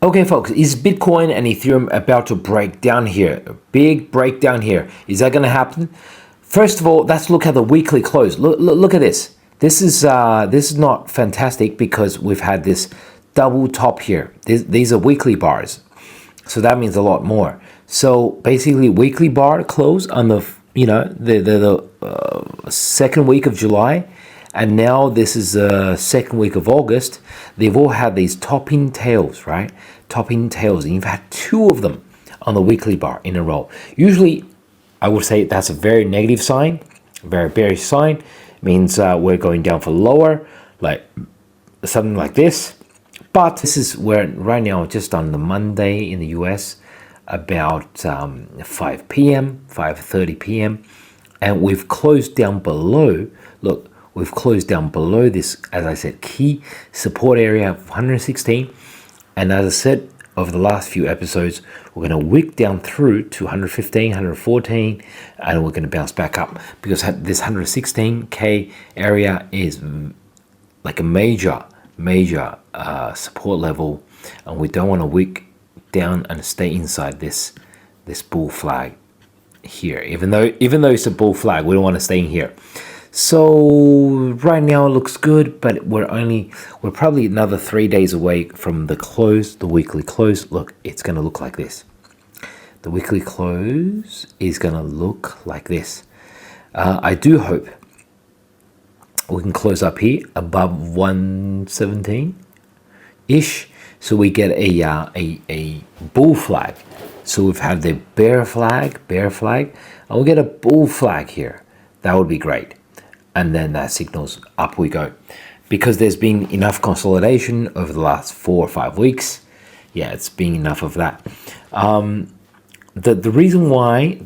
Okay, folks, is Bitcoin and Ethereum about to break down here? A big breakdown here. Is that going to happen? First of all, let's look at the weekly close. Look at this. This is not fantastic because we've had this double top here. These are weekly bars, so that means a lot more. So basically, weekly bar close on the second week of July. And now this is the second week of August. They've all had these topping tails, right? Topping tails. And you've had two of them on the weekly bar in a row. Usually, I would say that's a very negative sign, very bearish sign. It means we're going down for lower, like something like this. But this is where right now, just on the Monday in the US, about 5 p.m., 5:30 p.m. And we've closed down below, look, we've closed down below this, as I said, key support area of 116. And as I said, over the last few episodes, we're going to wick down through to 115, 114, and we're going to bounce back up because this 116K area is like a major support level, and we don't want to wick down and stay inside this bull flag here. Even though it's a bull flag, we don't want to stay in here. So right now it looks good, but we're probably another 3 days away from the close, the weekly close. Look, it's going to look like this. The weekly close is going to look like this. I do hope we can close up here above 117-ish, so we get a bull flag. So we've had the bear flag, and we'll get a bull flag here. That would be great. And then that signals up we go. Because there's been enough consolidation over the last 4 or 5 weeks. Yeah, it's been enough of that. The reason why,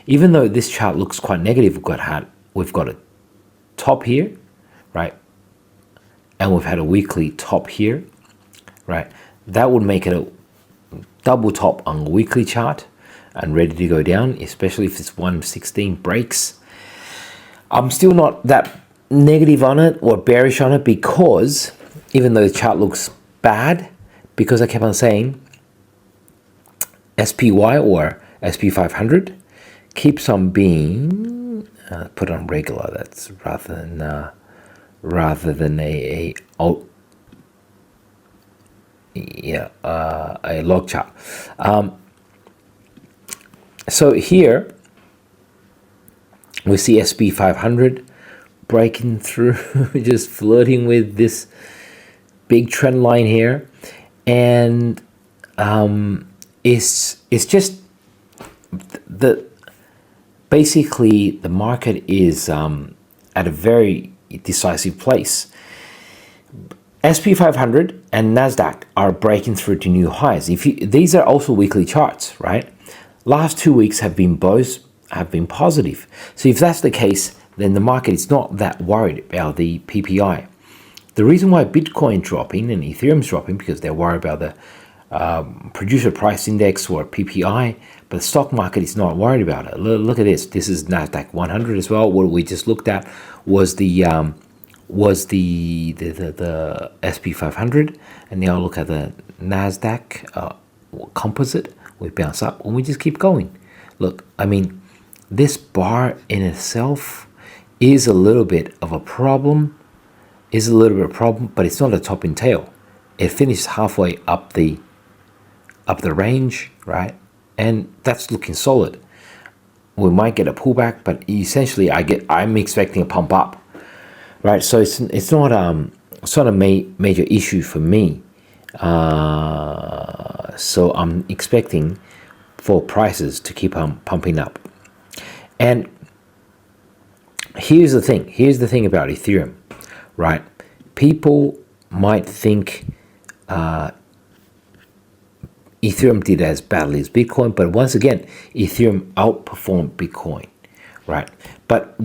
even though this chart looks quite negative, we've got a top here, right? And we've had a weekly top here, right? That would make it a double top on the weekly chart and ready to go down, especially if this 116 breaks. I'm still not that negative on it or bearish on it because even though the chart looks bad, because I kept on saying SPY or SP 500 keeps on being put on regular. That's rather than a log chart. So here we see SP 500 breaking through, just flirting with this big trend line here, and it's just basically the market is at a very decisive place. SP 500 and Nasdaq are breaking through to new highs. These are also weekly charts, right? Last 2 weeks have been positive. So if that's the case, then the market is not that worried about the PPI. The reason why Bitcoin dropping and Ethereum's dropping because they're worried about the producer price index or PPI, but the stock market is not worried about it. Look at this. This is Nasdaq 100 as well. What we just looked at was the SP 500, and now look at the Nasdaq composite. We bounce up and we just keep going. Look, I mean, this bar in itself is a little bit of a problem, but it's not a top and tail. It finished halfway up the range, right? And that's looking solid. We might get a pullback, but essentially I'm expecting a pump up, right? So it's not a major issue for me. So I'm expecting for prices to keep on pumping up. And here's the thing about Ethereum, right? People might think Ethereum did as badly as Bitcoin, but once again, Ethereum outperformed Bitcoin, right? But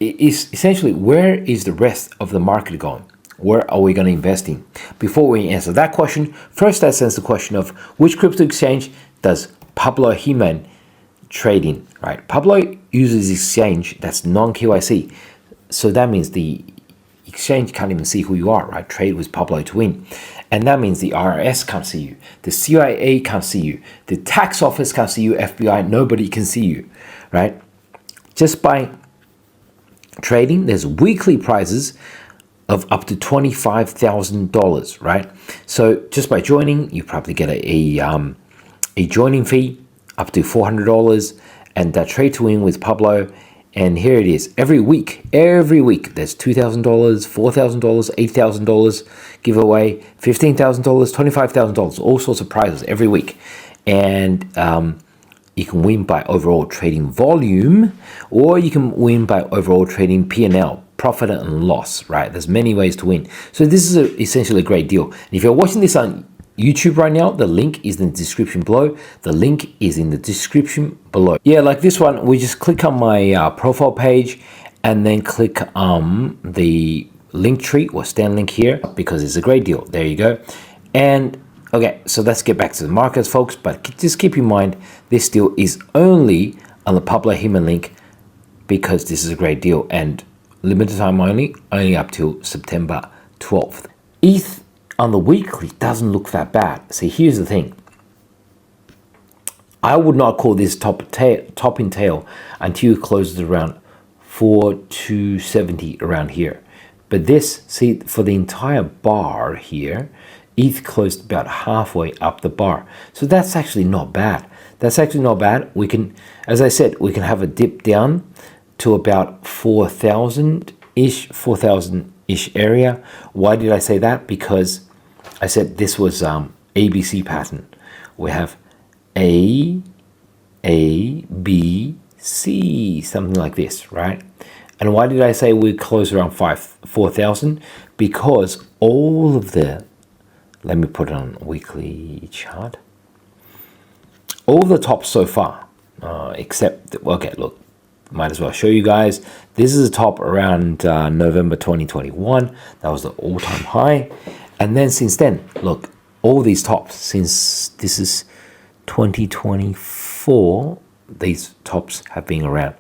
essentially, where is the rest of the market going? Where are we going to invest in? Before we answer that question, first let's answer the question of which crypto exchange does Pablo He-Man trade in, right? Pablo uses exchange that's non-KYC. So that means the exchange can't even see who you are, right? Trade with Pablo to win. And that means the IRS can't see you, the CIA can't see you, the tax office can't see you, FBI, nobody can see you, right? Just by trading, there's weekly prizes of up to $25,000, right? So just by joining, you probably get a joining fee up to $400, and that trade to win with Pablo. And here it is. Every week, there's $2,000, $4,000, $8,000 giveaway, $15,000, $25,000, all sorts of prizes every week. And you can win by overall trading volume, or you can win by overall trading P&L, profit and loss, right? There's many ways to win. So this is essentially a great deal. And if you're watching this on YouTube right now, the link is in the description below. The link is in the description below. Yeah, like this one, we just click on my profile page and then click the link tree or stand link here because it's a great deal. There you go. And okay, so let's get back to the markets, folks. But just keep in mind, this deal is only on the Pablo Human link because this is a great deal and limited time only up till September 12th. ETH on the weekly doesn't look that bad. See, here's the thing. I would not call this topping tail until it closes around 4,270 around here. But this, see, for the entire bar here, ETH closed about halfway up the bar. So that's actually not bad. That's actually not bad. We can, as I said, we can have a dip down to about 4,000-ish area. Why did I say that? Because I said this was ABC pattern. We have A, B, C, something like this, right? And why did I say we close around 4,000? Because all of the, let me put it on weekly chart. All the tops so far, except, okay, look, might as well show you guys. This is a top around November 2021. That was the all-time high. And then since then, look, all these tops, since this is 2024, these tops have been around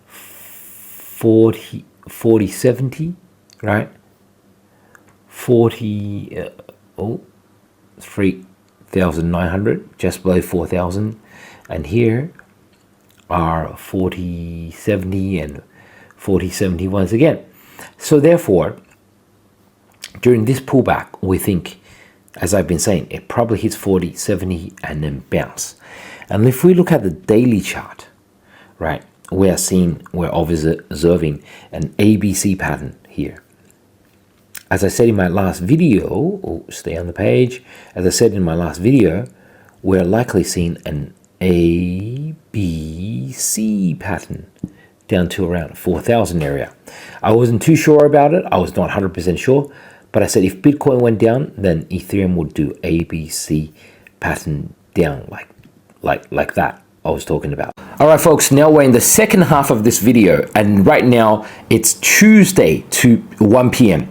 40, 70, right? 3,900, just below 4,000. And here are 40, 70 and 40, 70 once again. So therefore, during this pullback, we think, as I've been saying, it probably hits 40, 70 and then bounce. And if we look at the daily chart, right, we're observing an ABC pattern here. As I said in my last video, stay on the page. As I said in my last video, we're likely seeing an ABC pattern down to around 4,000 area. I wasn't too sure about it. I was not 100% sure. But I said if Bitcoin went down, then Ethereum would do ABC pattern down like that I was talking about. All right, folks, now we're in the second half of this video, and right now it's Tuesday 1 p.m.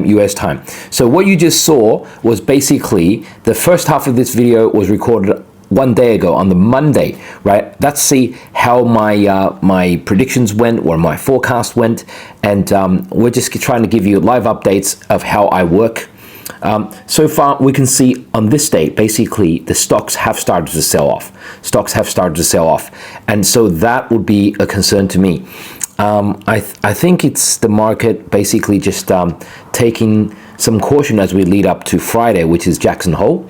US time. So what you just saw was basically the first half of this video was recorded one day ago on the Monday, right? Let's see how my predictions went or my forecast went, and we're just trying to give you live updates of how I work. So far, we can see on this day, basically, the stocks have started to sell off. And so that would be a concern to me. I think it's the market basically just taking some caution as we lead up to Friday, which is Jackson Hole.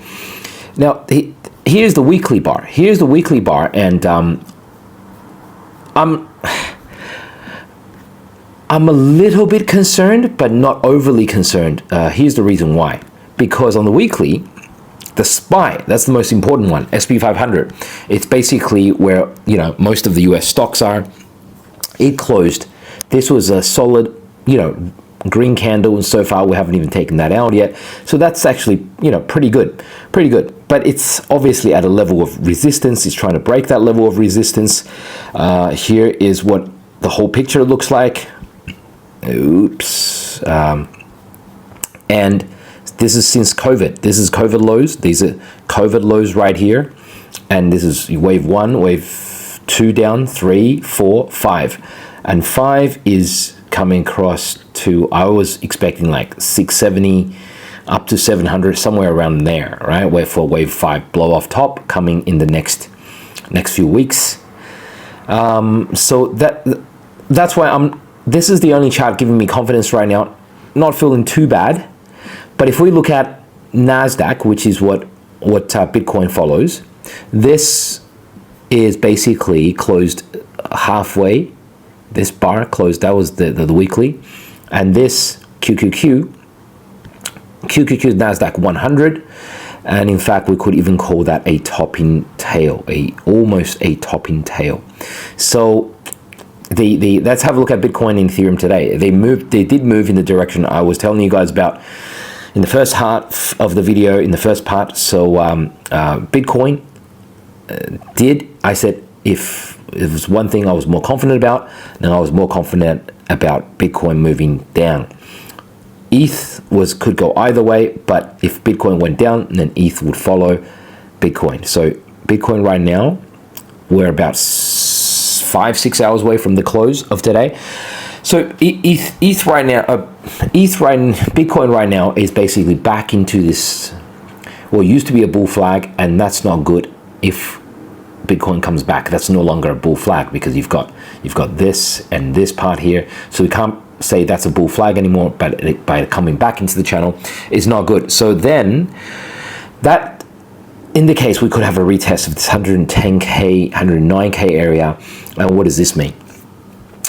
Now, here's the weekly bar. And I'm a little bit concerned, but not overly concerned. Here's the reason why. Because on the weekly, the SPY, that's the most important one, SP 500. It's basically where, most of the US stocks are. It closed. This was a solid, green candle, and so far we haven't even taken that out yet. So that's actually, pretty good. But it's obviously at a level of resistance. It's trying to break that level of resistance. Here is what the whole picture looks like. Oops. And this is since COVID. This is COVID lows. These are COVID lows right here. And this is wave 1, wave 2 down, 3, 4, 5. And 5 is coming across to, I was expecting like 670, up to 700, somewhere around there, right? Wait for wave 5 blow off top coming in the next few weeks. So that's why this is the only chart giving me confidence right now. Not feeling too bad. But if we look at NASDAQ, which is what Bitcoin follows, this is basically closed halfway. This bar closed, that was the weekly. And this QQQ is NASDAQ 100. And in fact, we could even call that a topping tail, almost a topping tail. So let's have a look at Bitcoin and Ethereum today. They did move in the direction I was telling you guys about in the first half of the video, in the first part. So Bitcoin I said if it was one thing I was more confident about, then I was more confident about Bitcoin moving down. ETH could go either way, but if Bitcoin went down, then ETH would follow Bitcoin. So Bitcoin right now, we're about 5-6 hours away from the close of today. So Bitcoin right now is basically back into this, well, it used to be a bull flag, and that's not good. If Bitcoin comes back, that's no longer a bull flag, because you've got this and this part here. So we can't say that's a bull flag anymore, but by coming back into the channel is not good. So then that indicates we could have a retest of this 110k 109k area. And what does this mean?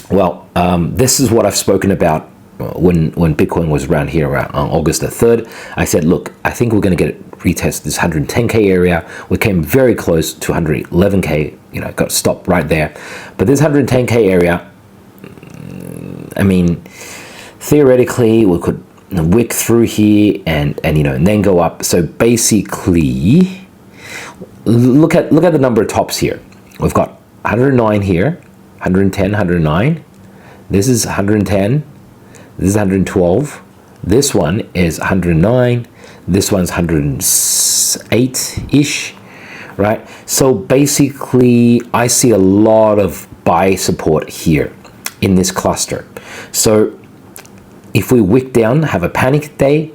Well, this is what I've spoken about when Bitcoin was around here on August the 3rd. I said, look, I think we're going to get a retest this 110k area. We came very close to 111k, got stopped right there. But this 110k area, I mean, theoretically, we could wick through here and then go up. So basically, look at the number of tops here. We've got 109 here, 110, 109. This is 110. This is 112. This one is 109. This one's 108-ish, right? So basically, I see a lot of buy support here in this cluster. So if we wick down, have a panic day,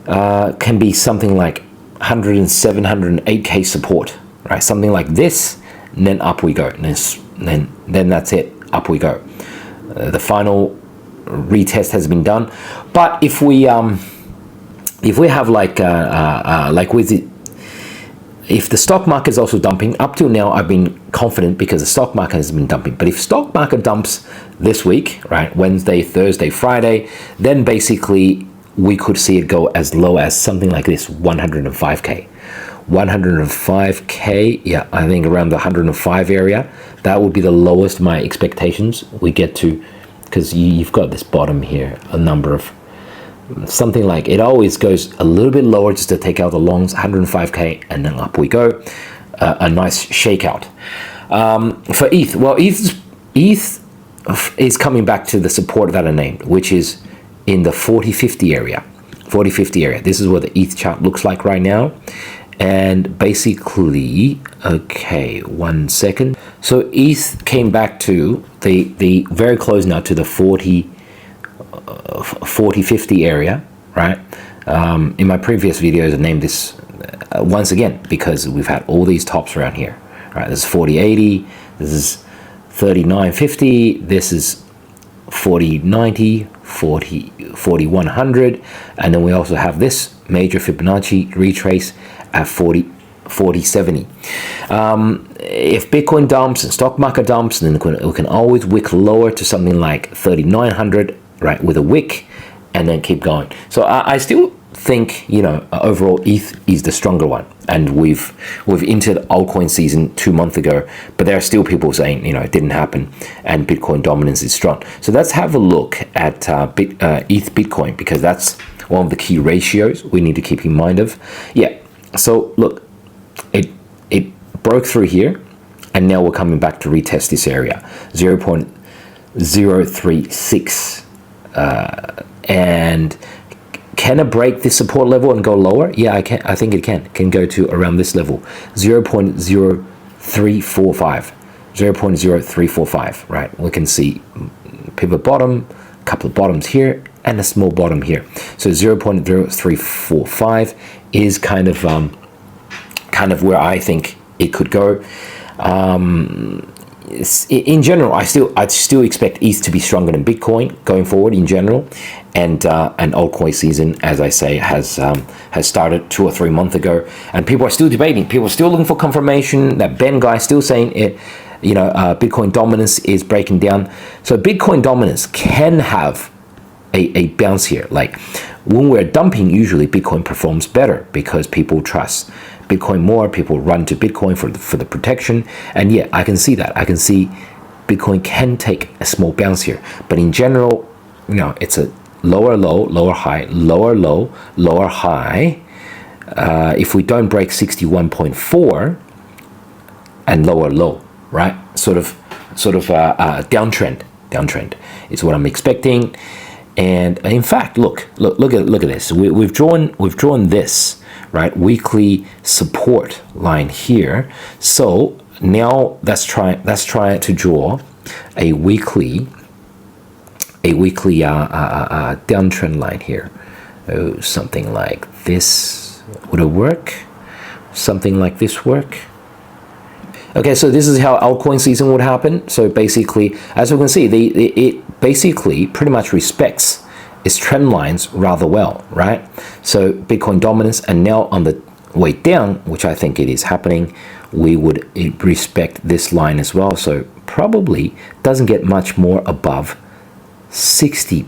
can be something like 107, 108k support, right? Something like this, and then up we go. And then that's it, up we go. The final retest has been done. But if we have if the stock market is also dumping, up till now I've been confident because the stock market has been dumping. But if stock market dumps this week, right, Wednesday, Thursday, Friday, then basically we could see it go as low as something like this, 105k. 105k, yeah, I think around the 105 area. That would be the lowest my expectations we get to, because you've got this bottom here, a number of something like, it always goes a little bit lower just to take out the longs, 105k, and then up we go. A nice shakeout. For ETH, well, ETH is coming back to the support that I named, which is in the 40-50 area. 40-50 area. This is what the ETH chart looks like right now. And basically, okay, 1 second. So ETH came back to the very close now to the 40-50 area, right? In my previous videos, I named this once again because we've had all these tops around here, right? This is 40-80, this is 39-50, this is 40-90, 40-100, and then we also have this major Fibonacci retrace at 40-70. If Bitcoin dumps and stock market dumps, then we can always wick lower to something like 3,900, right, with a wick, and then keep going. So I still think, overall ETH is the stronger one, and we've entered altcoin season 2 months ago, but there are still people saying, it didn't happen, and Bitcoin dominance is strong. So let's have a look at ETH Bitcoin, because that's one of the key ratios we need to keep in mind of. Yeah. So look, it broke through here, and now we're coming back to retest this area, 0.036. And can it break this support level and go lower? Yeah, I think it can go to around this level, 0.0345. 0.0345, right? We can see pivot bottom, couple of bottoms here, and a small bottom here. So 0.0345 is kind of where I think it could go. In general, I still expect ETH to be stronger than Bitcoin going forward in general, and altcoin season, as I say, has started 2 or 3 months ago, and people are still debating. People are still looking for confirmation. That Ben guy still saying it. Bitcoin dominance is breaking down. So Bitcoin dominance can have a bounce here. Like when we're dumping, usually Bitcoin performs better because people trust Bitcoin more. People run to Bitcoin for the protection. And yeah, I can see that. I can see Bitcoin can take a small bounce here. But in general, it's a lower low, lower high, lower low, lower high. If we don't break 61.4 and lower low, right? Sort of downtrend is what I'm expecting. And in fact, look at this. We've drawn this, right, weekly support line here. So now let's try to draw a weekly downtrend line here. Oh, something like this. Would it work? Something like this work? Okay, so this is how altcoin season would happen. So basically, as we can see, it basically pretty much respects its trend lines rather well, right? So Bitcoin dominance, and now on the way down, which I think it is happening, we would respect this line as well. So probably doesn't get much more above 60.8,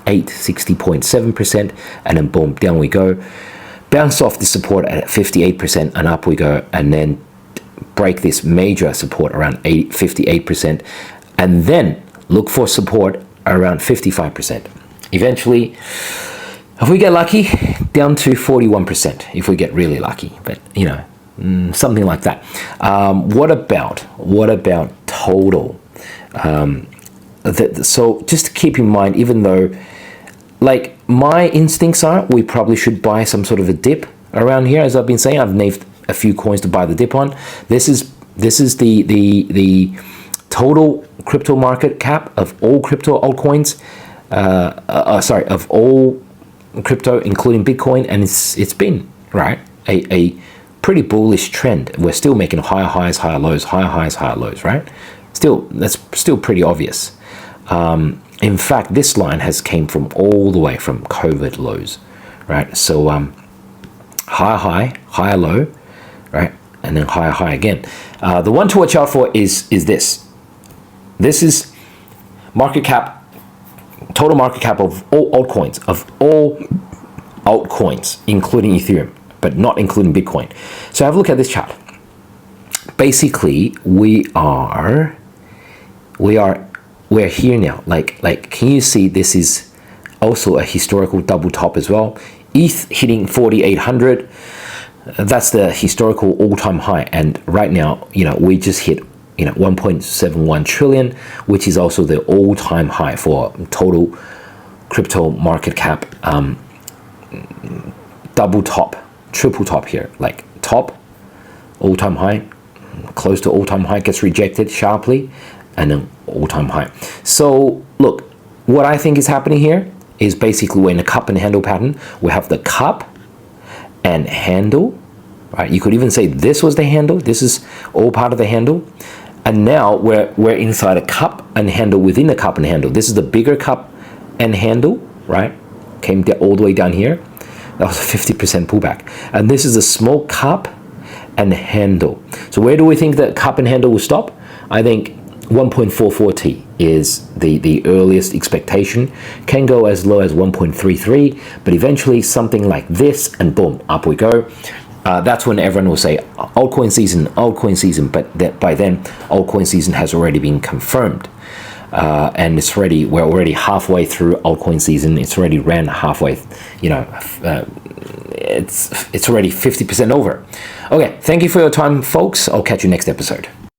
60.7%, and then boom, down we go. Bounce off the support at 58%, and up we go, and then break this major support around 58%, and then look for support around 55%. Eventually, if we get lucky, down to 41%, if we get really lucky, but something like that. What about total? So just keep in mind, even though, like, my instincts are we probably should buy some sort of a dip around here, as I've been saying. I've named a few coins to buy the dip on. This is the total crypto market cap of all crypto altcoins. Of all crypto, including Bitcoin, and it's been right a pretty bullish trend. We're still making higher highs, higher lows, higher highs, higher lows, right? That's still pretty obvious. In fact, this line has came from all the way from COVID lows, right? So higher high, higher low, right? And then higher high again. The one to watch out for is this. This is market cap, total market cap of all altcoins, including Ethereum, but not including Bitcoin. So have a look at this chart. Basically, we're here now. Like, can you see this is also a historical double top as well? ETH hitting 4,800. That's the historical all-time high, and right now, we just hit 1.71 trillion, which is also the all-time high for total crypto market cap. Double top, triple top here, like top, all-time high, close to all-time high, gets rejected sharply, and then all-time high. So look, what I think is happening here is basically we're in a cup and handle pattern. We have the cup and handle, right? You could even say this was the handle. This is all part of the handle. And now we're inside a cup and handle within a cup and handle. This is the bigger cup and handle, right? Came all the way down here. That was a 50% pullback. And this is a small cup and handle. So where do we think that cup and handle will stop? I think 1.44T is the earliest expectation. Can go as low as 1.33, but eventually something like this, and boom, up we go. That's when everyone will say altcoin season, but by then altcoin season has already been confirmed, and we're already halfway through altcoin season. It's already ran halfway, it's already 50% over. Okay, thank you for your time, folks. I'll catch you next episode.